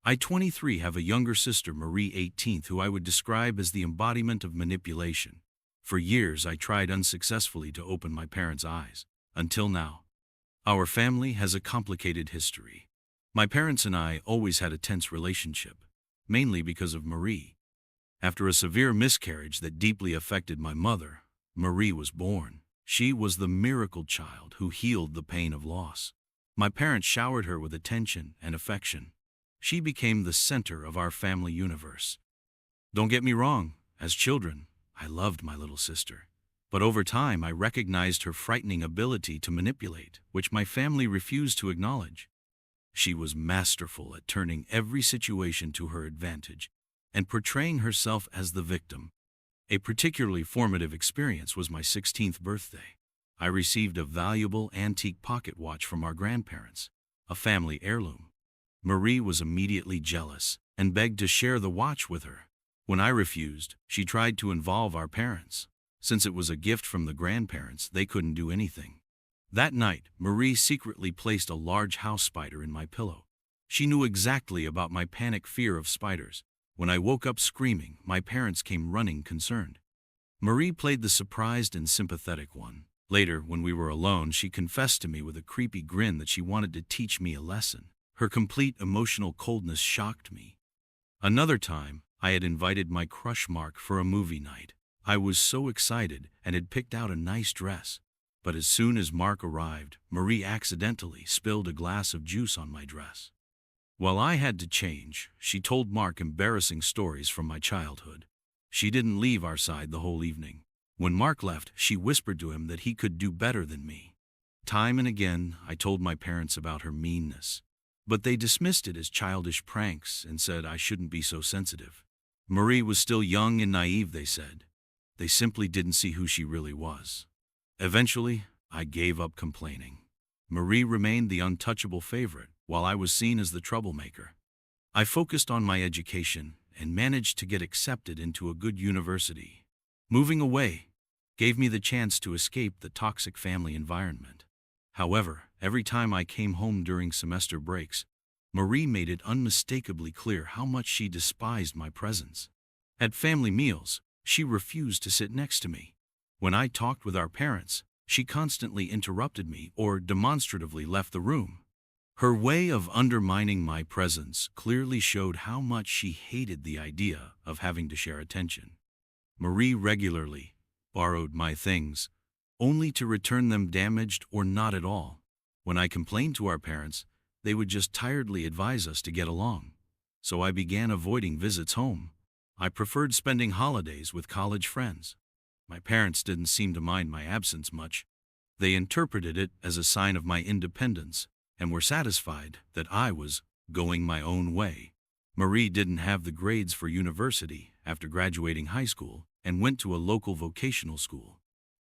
I, 23, have a younger sister, Marie, 18, who I would describe as the embodiment of manipulation. For years, I tried unsuccessfully to open my parents' eyes. Until now. Our family has a complicated history. My parents and I always had a tense relationship, mainly because of Marie. After a severe miscarriage that deeply affected my mother, Marie was born. She was the miracle child who healed the pain of loss. My parents showered her with attention and affection. She became the center of our family universe. Don't get me wrong, as children, I loved my little sister. But over time, I recognized her frightening ability to manipulate, which my family refused to acknowledge. She was masterful at turning every situation to her advantage and portraying herself as the victim. A particularly formative experience was my 16th birthday. I received a valuable antique pocket watch from our grandparents, a family heirloom. Marie was immediately jealous and begged to share the watch with her. When I refused, she tried to involve our parents. Since it was a gift from the grandparents, they couldn't do anything. That night, Marie secretly placed a large house spider in my pillow. She knew exactly about my panic fear of spiders. When I woke up screaming, my parents came running concerned. Marie played the surprised and sympathetic one. Later, when we were alone, she confessed to me with a creepy grin that she wanted to teach me a lesson. Her complete emotional coldness shocked me. Another time, I had invited my crush Mark for a movie night. I was so excited and had picked out a nice dress. But as soon as Mark arrived, Marie accidentally spilled a glass of juice on my dress. While I had to change, she told Mark embarrassing stories from my childhood. She didn't leave our side the whole evening. When Mark left, she whispered to him that he could do better than me. Time and again, I told my parents about her meanness. But they dismissed it as childish pranks and said I shouldn't be so sensitive. Marie was still young and naive, they said. They simply didn't see who she really was. Eventually, I gave up complaining. Marie remained the untouchable favorite, while I was seen as the troublemaker. I focused on my education and managed to get accepted into a good university. Moving away gave me the chance to escape the toxic family environment. However, every time I came home during semester breaks, Marie made it unmistakably clear how much she despised my presence. At family meals, she refused to sit next to me. When I talked with our parents, she constantly interrupted me or demonstratively left the room. Her way of undermining my presence clearly showed how much she hated the idea of having to share attention. Marie regularly borrowed my things, only to return them damaged or not at all. When I complained to our parents, they would just tiredly advise us to get along. So I began avoiding visits home. I preferred spending holidays with college friends. My parents didn't seem to mind my absence much. They interpreted it as a sign of my independence and were satisfied that I was going my own way. Marie didn't have the grades for university after graduating high school and went to a local vocational school.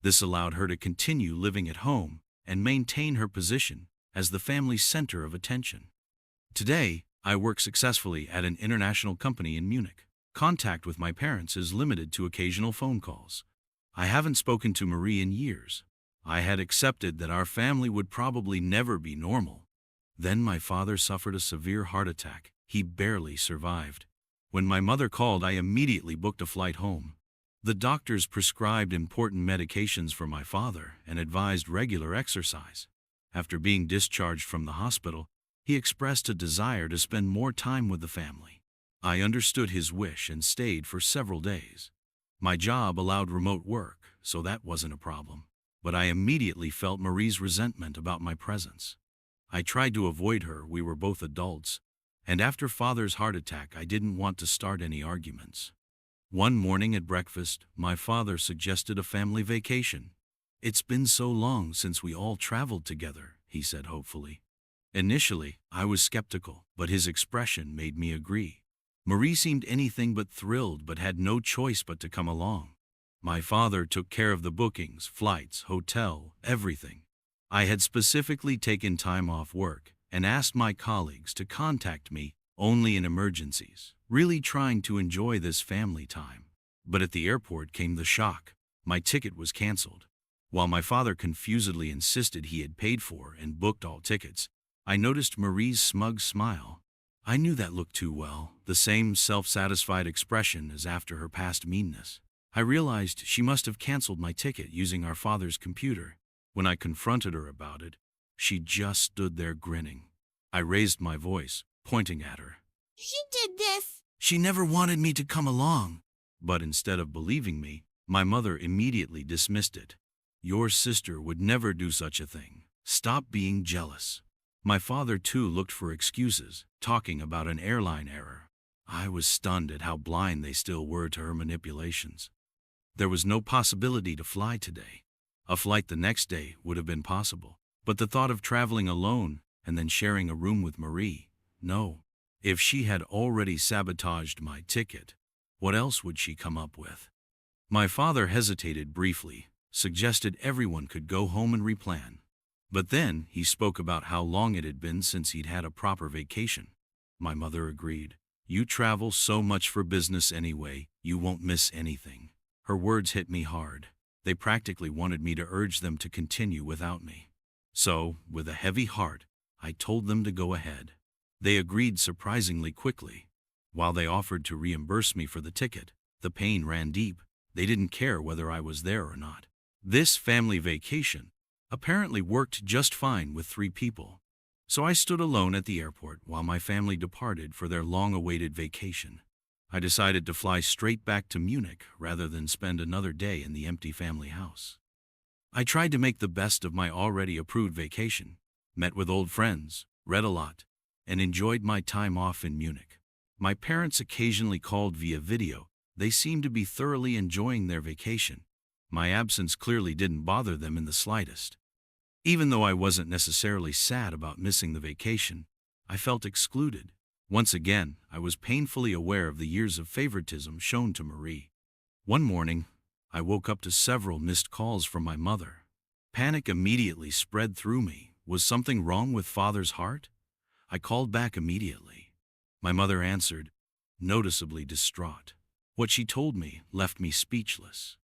This allowed her to continue living at home and maintain her position as the family's center of attention. Today, I work successfully at an international company in Munich. Contact with my parents is limited to occasional phone calls. I haven't spoken to Marie in years. I had accepted that our family would probably never be normal. Then my father suffered a severe heart attack. He barely survived. When my mother called, I immediately booked a flight home. The doctors prescribed important medications for my father and advised regular exercise. After being discharged from the hospital, he expressed a desire to spend more time with the family. I understood his wish and stayed for several days. My job allowed remote work, so that wasn't a problem. But I immediately felt Marie's resentment about my presence. I tried to avoid her. We were both adults. And after Father's heart attack, I didn't want to start any arguments. One morning at breakfast, my father suggested a family vacation. "It's been so long since we all traveled together," he said hopefully. Initially, I was skeptical, but his expression made me agree. Marie seemed anything but thrilled, but had no choice but to come along. My father took care of the bookings, flights, hotel, everything. I had specifically taken time off work and asked my colleagues to contact me only in emergencies, really trying to enjoy this family time. But at the airport came the shock. My ticket was canceled. While my father confusedly insisted he had paid for and booked all tickets, I noticed Marie's smug smile. I knew that look too well, the same self-satisfied expression as after her past meanness. I realized she must have canceled my ticket using our father's computer. When I confronted her about it, she just stood there grinning. I raised my voice, pointing at her. She did this. She never wanted me to come along. But instead of believing me, my mother immediately dismissed it. Your sister would never do such a thing. Stop being jealous. My father too looked for excuses, talking about an airline error. I was stunned at how blind they still were to her manipulations. There was no possibility to fly today. A flight the next day would have been possible, but the thought of traveling alone and then sharing a room with Marie, no. If she had already sabotaged my ticket, what else would she come up with? My father hesitated briefly, suggested everyone could go home and replan. But then he spoke about how long it had been since he'd had a proper vacation. My mother agreed. You travel so much for business anyway, you won't miss anything. Her words hit me hard. They practically wanted me to urge them to continue without me. So, with a heavy heart, I told them to go ahead. They agreed surprisingly quickly. While they offered to reimburse me for the ticket, the pain ran deep. They didn't care whether I was there or not. This family vacation apparently worked just fine with 3 people. So I stood alone at the airport while my family departed for their long-awaited vacation. I decided to fly straight back to Munich rather than spend another day in the empty family house. I tried to make the best of my already approved vacation, met with old friends, read a lot, and enjoyed my time off in Munich. My parents occasionally called via video. They seemed to be thoroughly enjoying their vacation. My absence clearly didn't bother them in the slightest. Even though I wasn't necessarily sad about missing the vacation, I felt excluded. Once again, I was painfully aware of the years of favoritism shown to Marie. One morning, I woke up to several missed calls from my mother. Panic immediately spread through me. Was something wrong with Father's heart? I called back immediately. My mother answered, noticeably distraught. What she told me left me speechless.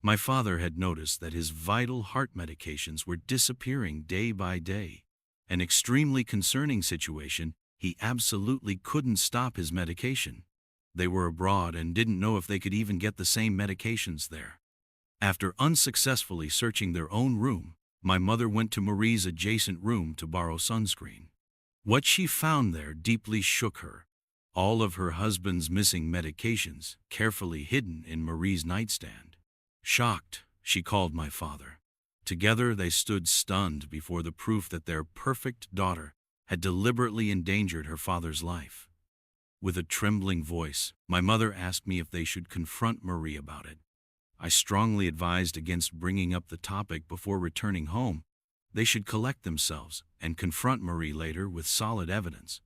My father had noticed that his vital heart medications were disappearing day by day. An extremely concerning situation. He absolutely couldn't stop his medication. They were abroad and didn't know if they could even get the same medications there. After unsuccessfully searching their own room, my mother went to Marie's adjacent room to borrow sunscreen. What she found there deeply shook her. All of her husband's missing medications carefully hidden in Marie's nightstand. Shocked, she called my father. Together they stood stunned before the proof that their perfect daughter had deliberately endangered her father's life. With a trembling voice, my mother asked me if they should confront Marie about it. I strongly advised against bringing up the topic before returning home. They should collect themselves and confront Marie later with solid evidence.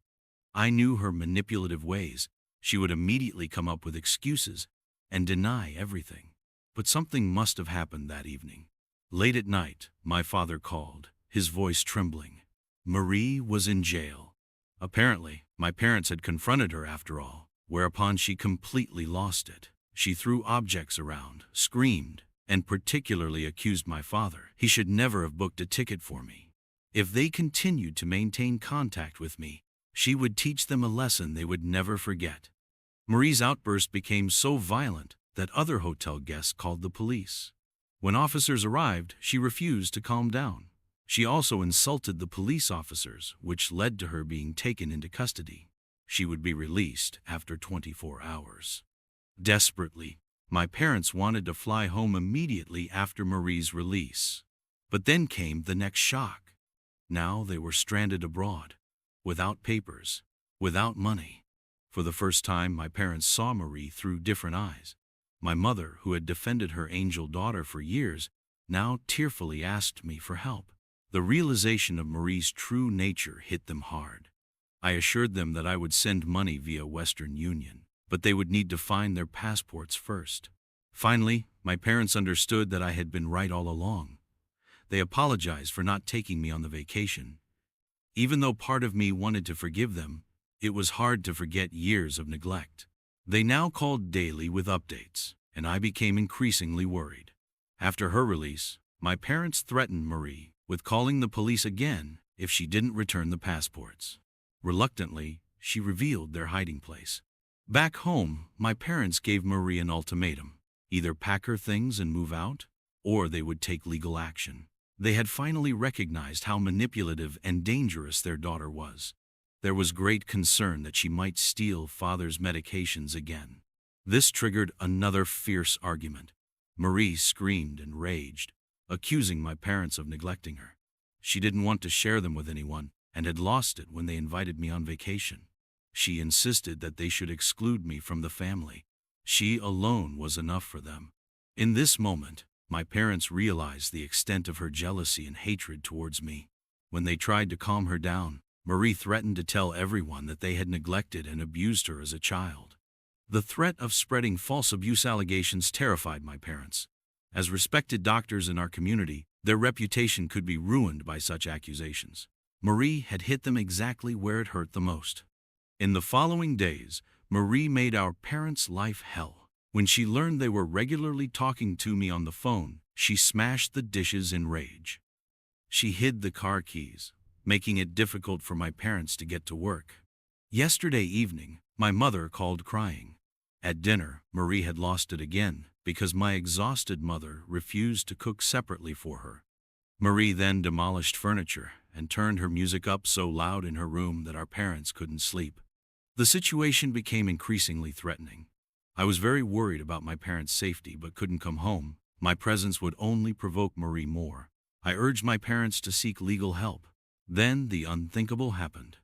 I knew her manipulative ways. She would immediately come up with excuses and deny everything. But something must have happened that evening. Late at night, my father called, his voice trembling. Marie was in jail. Apparently, my parents had confronted her after all, whereupon she completely lost it. She threw objects around, screamed, and particularly accused my father. He should never have booked a ticket for me. If they continued to maintain contact with me, she would teach them a lesson they would never forget. Marie's outburst became so violent that other hotel guests called the police. When officers arrived, she refused to calm down. She also insulted the police officers, which led to her being taken into custody. She would be released after 24 hours. Desperately, my parents wanted to fly home immediately after Marie's release. But then came the next shock. Now they were stranded abroad, without papers, without money. For the first time, my parents saw Marie through different eyes. My mother, who had defended her angel daughter for years, now tearfully asked me for help. The realization of Marie's true nature hit them hard. I assured them that I would send money via Western Union, but they would need to find their passports first. Finally, my parents understood that I had been right all along. They apologized for not taking me on the vacation. Even though part of me wanted to forgive them, it was hard to forget years of neglect. They now called daily with updates, and I became increasingly worried. After her release, my parents threatened Marie with calling the police again if she didn't return the passports. Reluctantly, she revealed their hiding place. Back home, my parents gave Marie an ultimatum: either pack her things and move out, or they would take legal action. They had finally recognized how manipulative and dangerous their daughter was. There was great concern that she might steal father's medications again. This triggered another fierce argument. Marie screamed and raged, accusing my parents of neglecting her. She didn't want to share them with anyone and had lost it when they invited me on vacation. She insisted that they should exclude me from the family. She alone was enough for them. In this moment, my parents realized the extent of her jealousy and hatred towards me. When they tried to calm her down, Marie threatened to tell everyone that they had neglected and abused her as a child. The threat of spreading false abuse allegations terrified my parents. As respected doctors in our community, their reputation could be ruined by such accusations. Marie had hit them exactly where it hurt the most. In the following days, Marie made our parents' life hell. When she learned they were regularly talking to me on the phone, she smashed the dishes in rage. She hid the car keys, making it difficult for my parents to get to work. Yesterday evening, my mother called crying. At dinner, Marie had lost it again because my exhausted mother refused to cook separately for her. Marie then demolished furniture and turned her music up so loud in her room that our parents couldn't sleep. The situation became increasingly threatening. I was very worried about my parents' safety but couldn't come home. My presence would only provoke Marie more. I urged my parents to seek legal help. Then the unthinkable happened.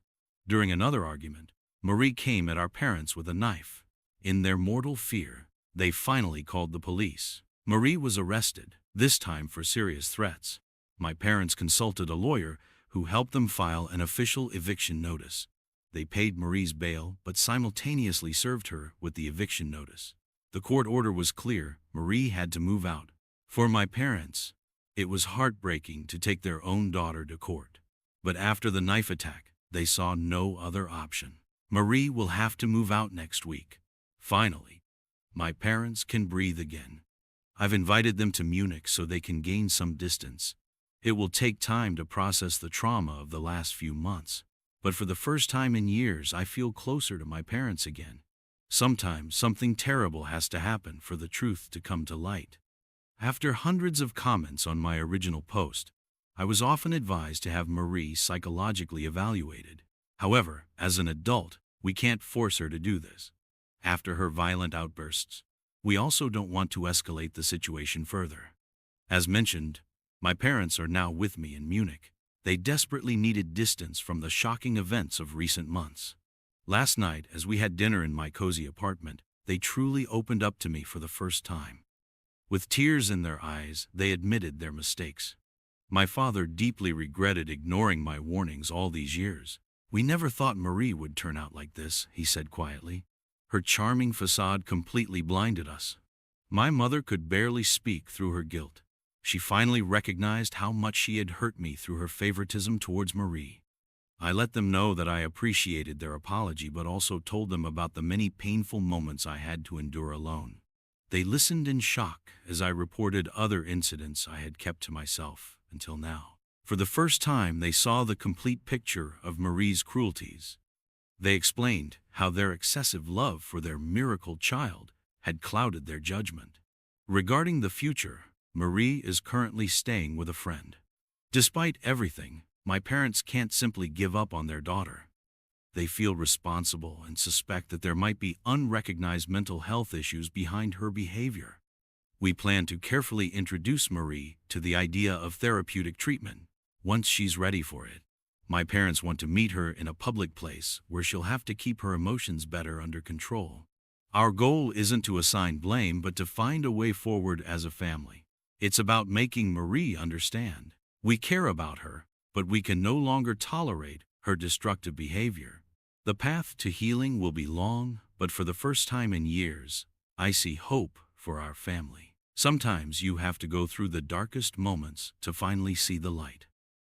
During another argument, Marie came at our parents with a knife. In their mortal fear, they finally called the police. Marie was arrested, this time for serious threats. My parents consulted a lawyer who helped them file an official eviction notice. They paid Marie's bail but simultaneously served her with the eviction notice. The court order was clear: Marie had to move out. For my parents, it was heartbreaking to take their own daughter to court. But after the knife attack, they saw no other option. Marie will have to move out next week. Finally, my parents can breathe again. I've invited them to Munich so they can gain some distance. It will take time to process the trauma of the last few months. But for the first time in years, I feel closer to my parents again. Sometimes something terrible has to happen for the truth to come to light. After hundreds of comments on my original post, I was often advised to have Marie psychologically evaluated. However, as an adult, we can't force her to do this. After her violent outbursts, we also don't want to escalate the situation further. As mentioned, my parents are now with me in Munich. They desperately needed distance from the shocking events of recent months. Last night, as we had dinner in my cozy apartment, they truly opened up to me for the first time. With tears in their eyes, they admitted their mistakes. My father deeply regretted ignoring my warnings all these years. "We never thought Marie would turn out like this," he said quietly. "Her charming facade completely blinded us." My mother could barely speak through her guilt. She finally recognized how much she had hurt me through her favoritism towards Marie. I let them know that I appreciated their apology but also told them about the many painful moments I had to endure alone. They listened in shock as I reported other incidents I had kept to myself until now. For the first time, they saw the complete picture of Marie's cruelties. They explained how their excessive love for their miracle child had clouded their judgment. Regarding the future, Marie is currently staying with a friend. Despite everything, my parents can't simply give up on their daughter. They feel responsible and suspect that there might be unrecognized mental health issues behind her behavior. We plan to carefully introduce Marie to the idea of therapeutic treatment once she's ready for it. My parents want to meet her in a public place where she'll have to keep her emotions better under control. Our goal isn't to assign blame but to find a way forward as a family. It's about making Marie understand we care about her, but we can no longer tolerate her destructive behavior. The path to healing will be long, but for the first time in years, I see hope for our family. Sometimes you have to go through the darkest moments to finally see the light.